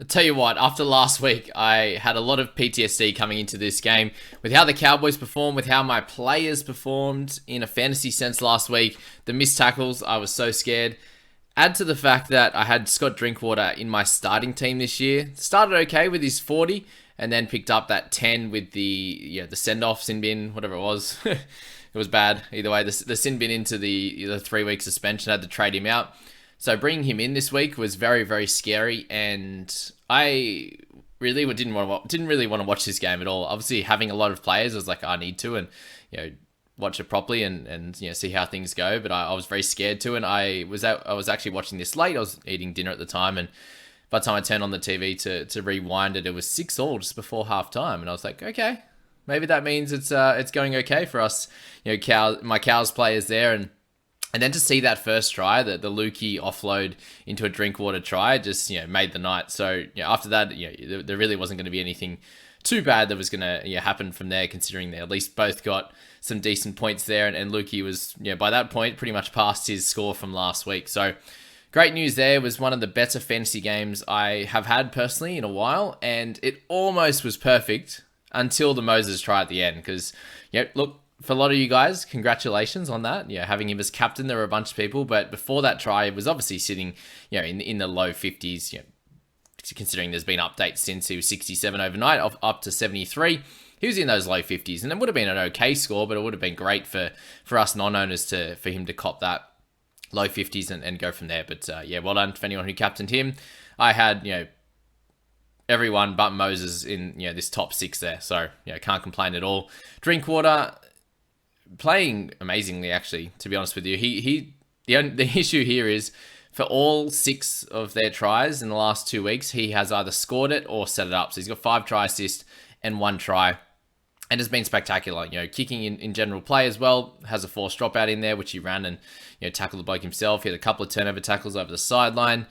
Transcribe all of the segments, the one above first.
I'll tell you what, after last week, I had a lot of PTSD coming into this game with how the Cowboys performed, with how my players performed in a fantasy sense last week. The missed tackles, I was so scared. Add to the fact that I had Scott Drinkwater in my starting team this year. Started okay with his 40 and then picked up that 10 with the send-off sin bin, whatever it was. It was bad. Either way, the sin bin into the 3-week suspension, had to trade him out. So bringing him in this week was very, very scary, and I really didn't really want to watch this game at all. Obviously, having a lot of players, I was like, I need to, and watch it properly and see how things go. But I was very scared to, and I was actually watching this late. I was eating dinner at the time, and by the time I turned on the TV to rewind it, it was 6-6 just before halftime, and I was like, okay, maybe that means it's going okay for us. My Cows players there, and then to see that first try, the Lukey offload into a Drinkwater try, just made the night. So after that, there really wasn't going to be anything too bad that was going to happen from there, considering they at least both got some decent points there, and Lukey was by that point pretty much past his score from last week. So great news there. It was one of the better fantasy games I have had personally in a while, and it almost was perfect until the Moses try at the end. Because look, for a lot of you guys, congratulations on that. Having him as captain, there were a bunch of people, but before that try, it was obviously sitting, in the low 50s. Considering there's been updates since. He was 67 overnight, up to 73. He was in those low 50s, and it would have been an okay score, but it would have been great for us non-owners for him to cop that low 50s and go from there. But well done for anyone who captained him. I had everyone but Moses in this top 6 there, so can't complain at all. Drinkwater playing amazingly, actually, to be honest with you. The issue here is for all 6 of their tries in the last 2 weeks, he has either scored it or set it up. So he's got 5 try assists and 1 try, and has been spectacular. Kicking in general play as well, has a forced dropout in there, which he ran and tackled the bloke himself. He had a couple of turnover tackles over the sideline,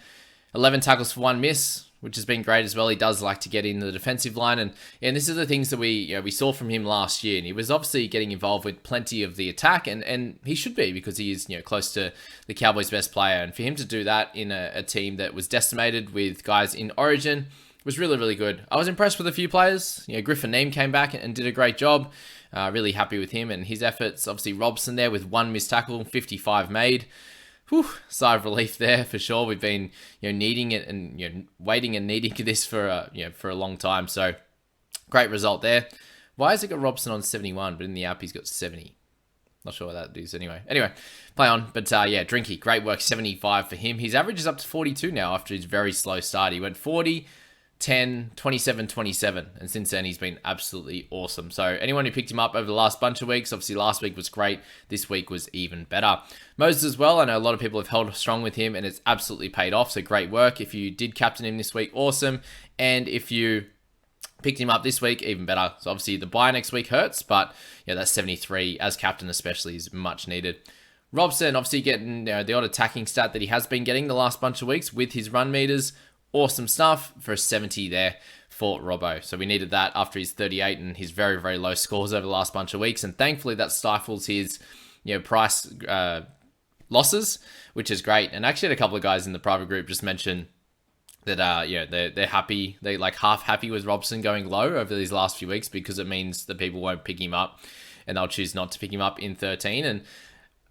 11 tackles for 1 miss, which has been great as well. He does like to get in the defensive line, and this is the things that we saw from him last year. And he was obviously getting involved with plenty of the attack, and he should be, because he is close to the Cowboys' best player. And for him to do that in a team that was decimated with guys in Origin was really, really good. I was impressed with a few players. Griffin Neem came back and did a great job. Really happy with him and his efforts. Obviously, Robson there with 1 missed tackle, 55 made. Whew, sigh of relief there for sure. We've been needing it and waiting and needing this for a long time. So great result there. Why has it got Robson on 71, but in the app he's got 70? Not sure what that is. Anyway, play on. But Drinky, great work. 75 for him. His average is up to 42 now after his very slow start. He went 40, 10, 27, 27. And since then, he's been absolutely awesome. So anyone who picked him up over the last bunch of weeks, obviously last week was great. This week was even better. Moses as well. I know a lot of people have held strong with him, and it's absolutely paid off. So great work. If you did captain him this week, awesome. And if you picked him up this week, even better. So obviously the bye next week hurts, but that 73 as captain especially is much needed. Robson obviously getting the odd attacking stat that he has been getting the last bunch of weeks with his run meters. Awesome stuff for a 70 there for Robbo. So we needed that after his 38 and his very, very low scores over the last bunch of weeks. And thankfully that stifles his price losses, which is great. And actually had a couple of guys in the private group just mention that they're happy, they like half happy with Robson going low over these last few weeks, because it means that people won't pick him up and they'll choose not to pick him up in 13. And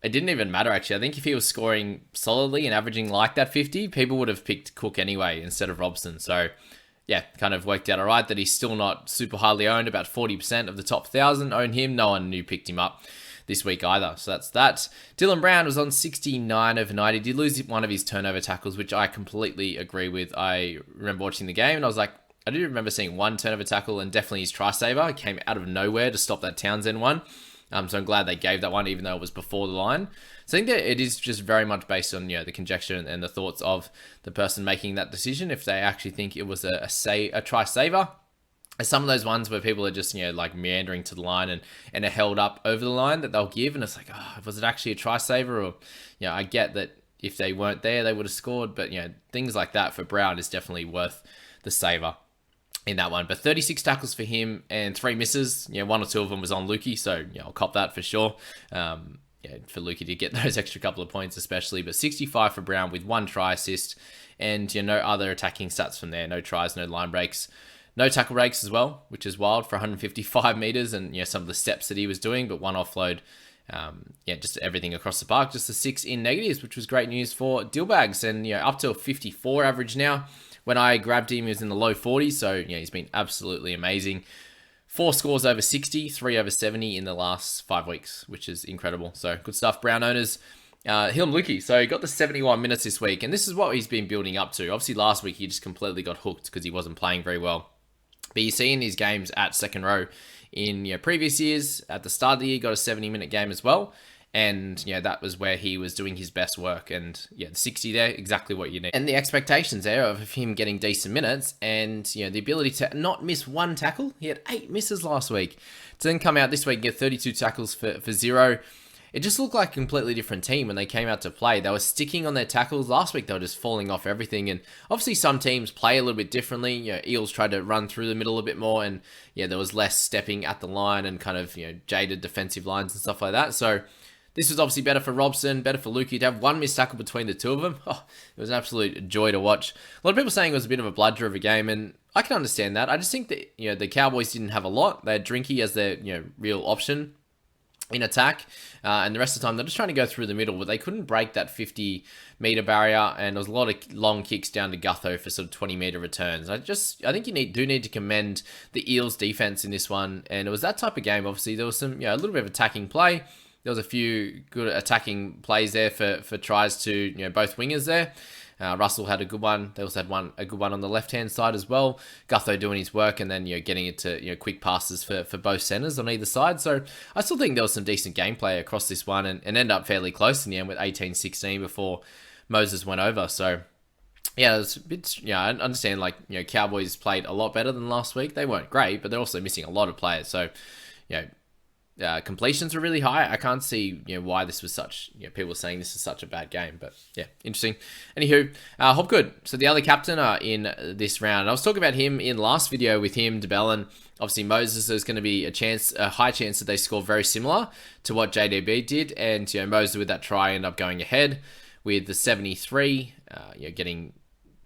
it didn't even matter, actually. I think if he was scoring solidly and averaging like that 50, people would have picked Cook anyway instead of Robson. So kind of worked out all right that he's still not super highly owned. About 40% of the top 1,000 own him. No one new picked him up this week either. So that's that. Dylan Brown was on 69 overnight. He did lose one of his turnover tackles, which I completely agree with. I remember watching the game and I was like, I do remember seeing one turnover tackle, and definitely his try saver. It came out of nowhere to stop that Townsend one. So I'm glad they gave that one, even though it was before the line. So I think that it is just very much based on the conjecture and the thoughts of the person making that decision, if they actually think it was a try saver. Some of those ones where people are just like meandering to the line and are held up over the line that they'll give, and it's like, was it actually a try saver? Or I get that if they weren't there they would have scored, but things like that for Brown is definitely worth the saver in that one. But 36 tackles for him and 3 misses. 1 or 2 of them was on Lukey, so I'll cop that for sure. For Lukey to get those extra couple of points especially. But 65 for Brown with 1 try assist and no other attacking stats from there. No tries, no line breaks, no tackle breaks as well, which is wild for 155 meters, and some of the steps that he was doing, but one offload. Just everything across the park. Just a 6 in negatives, which was great news for Dillbags, and up to a 54 average now. When I grabbed him, he was in the low 40s, so he's been absolutely amazing. 4 scores over 60, 3 over 70 in the last 5 weeks, which is incredible. So good stuff. Brown owners, Hilm Luki. So he got the 71 minutes this week, and this is what he's been building up to. Obviously, last week he just completely got hooked because he wasn't playing very well. But you see in his games at second row in previous years, at the start of the year, got a 70-minute game as well. And, that was where he was doing his best work. And, the 60 there, exactly what you need. And the expectations there of him getting decent minutes and, the ability to not miss one tackle. He had 8 misses last week. To then come out this week and get 32 tackles for 0. It just looked like a completely different team when they came out to play. They were sticking on their tackles. Last week, they were just falling off everything. And obviously, some teams play a little bit differently. Eels tried to run through the middle a bit more. And, there was less stepping at the line and kind of, jaded defensive lines and stuff like that. So this was obviously better for Robson, better for Lukey to have one missed tackle between the two of them. Oh, it was an absolute joy to watch. A lot of people saying it was a bit of a bludger of a game, and I can understand that. I just think that, the Cowboys didn't have a lot. They had Drinky as their, real option in attack, and the rest of the time they're just trying to go through the middle, but they couldn't break that 50-meter barrier, and there was a lot of long kicks down to Gutho for sort of 20-meter returns. I think you do need to commend the Eels defense in this one, and it was that type of game. Obviously, there was some, a little bit of attacking play. There was a few good attacking plays there for tries to, both wingers there. Russell had a good one. They also had a good one on the left-hand side as well. Gutho doing his work and then, getting it to, quick passes for both centers on either side. So I still think there was some decent gameplay across this one and ended up fairly close in the end with 18-16 before Moses went over. So yeah, it was a bit, I understand Cowboys played a lot better than last week. They weren't great, but they're also missing a lot of players. So, completions were really high. I can't see why this was such, people saying this is such a bad game, but yeah, interesting. Anywho, Hopgood, so the other captain in this round. I was talking about him in last video with him, DeBellin. Obviously Moses, there's going to be a high chance that they score very similar to what JDB did, and Moses with that try ended up going ahead with the 73, getting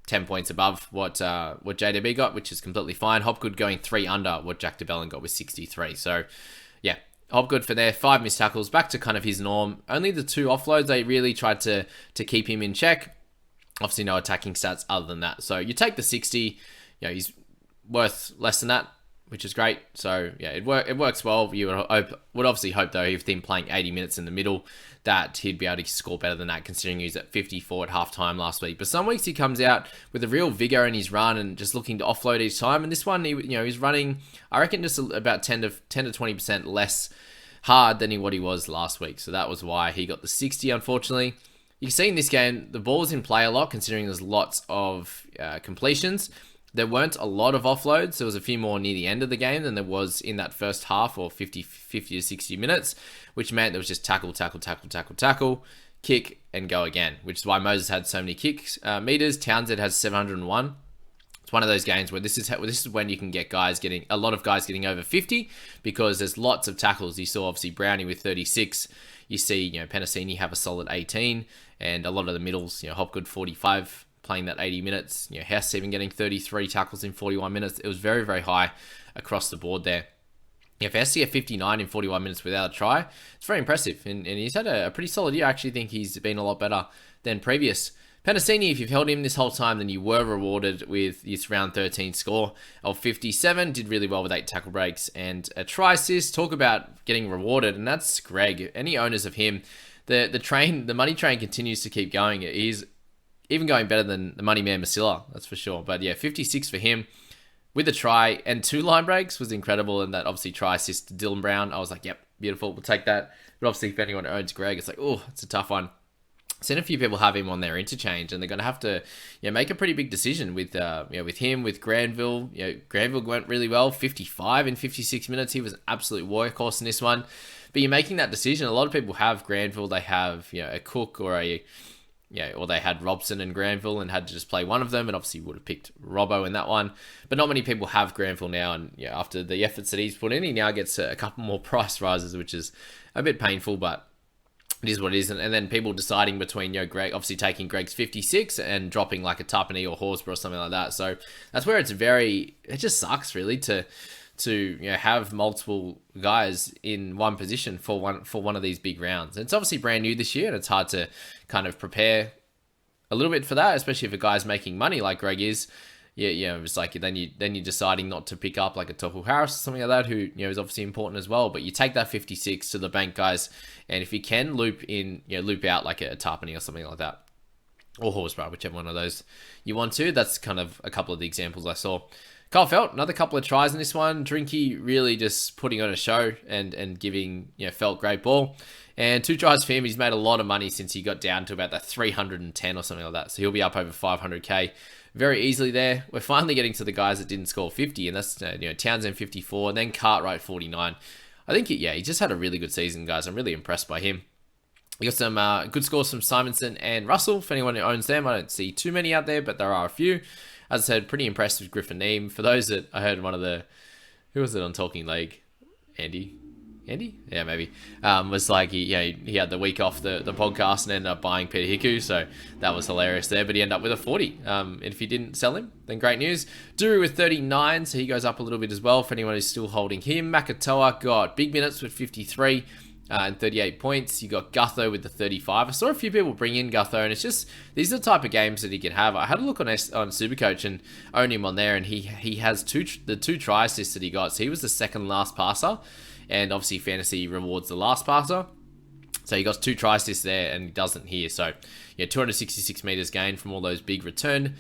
10 points above what JDB got, which is completely fine. Hopgood going 3 under what Jack DeBellin got with 63. So yeah, Hopgood for there, 5 missed tackles, back to kind of his norm. Only the 2 offloads, they really tried to keep him in check. Obviously no attacking stats other than that. So you take the 60, he's worth less than that, which is great. So yeah, it works well. You would obviously hope though, if him playing 80 minutes in the middle, that he'd be able to score better than that, considering he was at 54 at halftime last week. But some weeks he comes out with a real vigor in his run and just looking to offload each time. And this one, he's running, I reckon, just about 10 to 20% less hard than what he was last week. So that was why he got the 60, unfortunately. You can see in this game, the ball was in play a lot, considering there's lots of completions. There weren't a lot of offloads. There was a few more near the end of the game than there was in that first half, or 50 to 60 minutes, which meant there was just tackle, kick, and go again, which is why Moses had so many kicks meters. Townsend has 701. It's one of those games where this is when you can get a lot of guys getting over 50, because there's lots of tackles. You saw obviously Brownie with 36. You see, Penasini have a solid 18, and a lot of the middles, Hopgood 45. Playing that 80 minutes, Hess even getting 33 tackles in 41 minutes. It was very, very high across the board there. For Hess to get 59 in 41 minutes without a try, it's very impressive. And he's had a pretty solid year. I actually think he's been a lot better than previous. Penasini, if you've held him this whole time, then you were rewarded with this round 13 score of 57. Did really well with 8 tackle breaks and a try assist. Talk about getting rewarded, and that's Greg. Any owners of him, the money train continues to keep going. He's even going better than the money man Masilla, that's for sure. But yeah, 56 for him with a try and 2 line breaks was incredible. And that obviously try assist to Dylan Brown. I was like, yep, beautiful, we'll take that. But obviously if anyone owns Greg, it's like, oh, it's a tough one. Seen a few people have him on their interchange, and they're going to have to make a pretty big decision with with him, with Granville. Granville went really well, 55 in 56 minutes. He was an absolute workhorse in this one. But you're making that decision. A lot of people have Granville. They have a Cook or or they had Robson and Granville and had to just play one of them, and obviously would have picked Robbo in that one. But not many people have Granville now, and after the efforts that he's put in, he now gets a couple more price rises, which is a bit painful. But it is what it is. And then people deciding between, Greg, obviously taking Greg's 56 and dropping like a Tapani or Horsburgh or something like that. So that's where it just sucks really to have multiple guys in one position for one of these big rounds. And it's obviously brand new this year, and it's hard to kind of prepare a little bit for that, especially if a guy's making money like Greg is. It's like then you're deciding not to pick up like a Tohu Harris or something like that, who is obviously important as well. But you take that 56 to the bank, guys, and if you can loop out like a Tarpany or something like that, or Horsburgh, whichever one of those you want to. That's kind of a couple of the examples I saw. Kyle Felt, another couple of tries in this one. Drinky really just putting on a show and giving Felt great ball. And 2 tries for him. He's made a lot of money since he got down to about the 310 or something like that. So he'll be up over 500k very easily there. We're finally getting to the guys that didn't score 50, and that's Townsend 54, and then Cartwright 49. I think he just had a really good season, guys. I'm really impressed by him. You got some good scores from Simonson and Russell. For anyone who owns them, I don't see too many out there, but there are a few. As I said, pretty impressed with Griffin Neem. For those that I heard who was it on Talking League? Andy? Yeah, maybe. Was like, he had the week off the podcast and ended up buying Peter Hiku, so that was hilarious there, but he ended up with a 40. And if he didn't sell him, then great news. Duru with 39, so he goes up a little bit as well for anyone who's still holding him. Makatoa got big minutes with 53 and 38 points. You got Gutho with the 35. I saw a few people bring in Gutho, and it's just, these are the type of games that he can have. I had a look on Supercoach and own him on there, and he has the 2 try assists that he got, so he was the second last passer. And obviously fantasy rewards the last passer. So he got 2 try assists there and he doesn't here. So 266 meters gained from all those big returns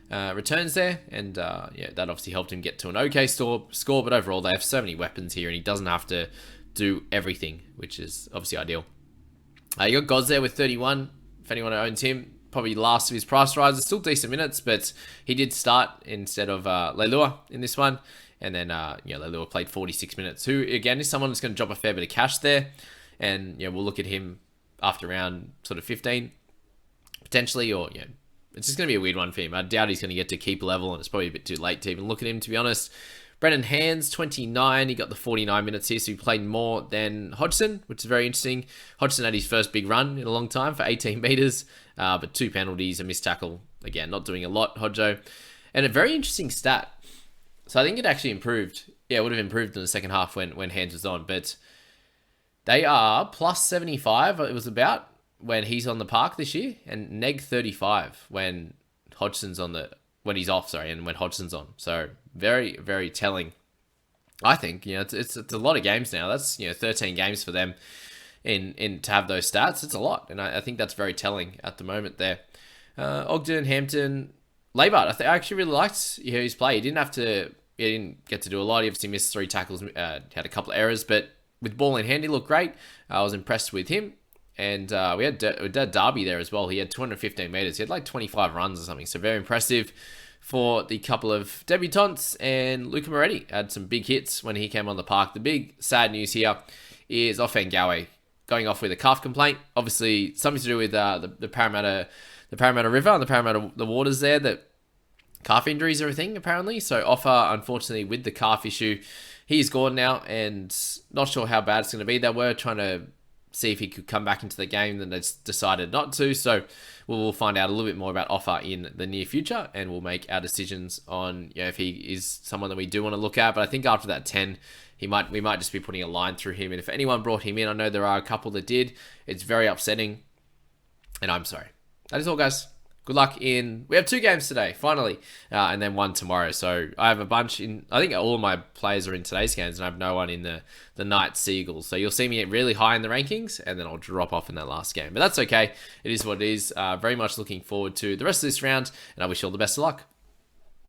there. And that obviously helped him get to an okay score. But overall, they have so many weapons here and he doesn't have to do everything, which is obviously ideal. You got Gods there with 31. If anyone owns him, probably last of his price rises. Still decent minutes, but he did start instead of Leilua in this one. And then, Leilua played 46 minutes, who, again, is someone that's going to drop a fair bit of cash there. And, we'll look at him after round sort of 15, potentially, or, it's just going to be a weird one for him. I doubt he's going to get to keep level, and it's probably a bit too late to even look at him, to be honest. Brendan Hands, 29. He got the 49 minutes here, so he played more than Hodgson, which is very interesting. Hodgson had his first big run in a long time for 18 meters, but 2 penalties, a missed tackle. Again, not doing a lot, Hodjo. And a very interesting stat. So I think it actually improved. Yeah, it would have improved in the second half when Hands was on. But they are plus 75, it was about, when he's on the park this year. And neg 35 when he's off, and when Hodgson's on. So very, very telling. I think, it's a lot of games now. That's, 13 games for them in to have those stats. It's a lot. And I think that's very telling at the moment there. Ogden, Hampton, Labart, I actually really liked his play. He didn't get to do a lot. He obviously missed 3 tackles, had a couple of errors, but with ball in hand, he looked great. I was impressed with him. And we had Darby there as well. He had 215 meters. He had like 25 runs or something. So very impressive for the couple of debutants. And Luca Moretti had some big hits when he came on the park. The big sad news here is Offengawe going off with a calf complaint. Obviously, something to do with the Parramatta River and the waters there, that calf injuries are a thing, apparently. So Offa, unfortunately, with the calf issue, he's gone now, and not sure how bad it's going to be. They were trying to see if he could come back into the game, then they decided not to. So we'll find out a little bit more about Offa in the near future, and we'll make our decisions on if he is someone that we do want to look at. But I think after that 10, we might just be putting a line through him. And if anyone brought him in, I know there are a couple that did. It's very upsetting, and I'm sorry. That is all, guys. Good luck we have 2 games today, finally, and then 1 tomorrow. So I have a bunch I think all of my players are in today's games, and I have no one in the Knights Seagulls. So you'll see me really high in the rankings, and then I'll drop off in that last game. But that's okay. It is what it is. Very much looking forward to the rest of this round, and I wish you all the best of luck.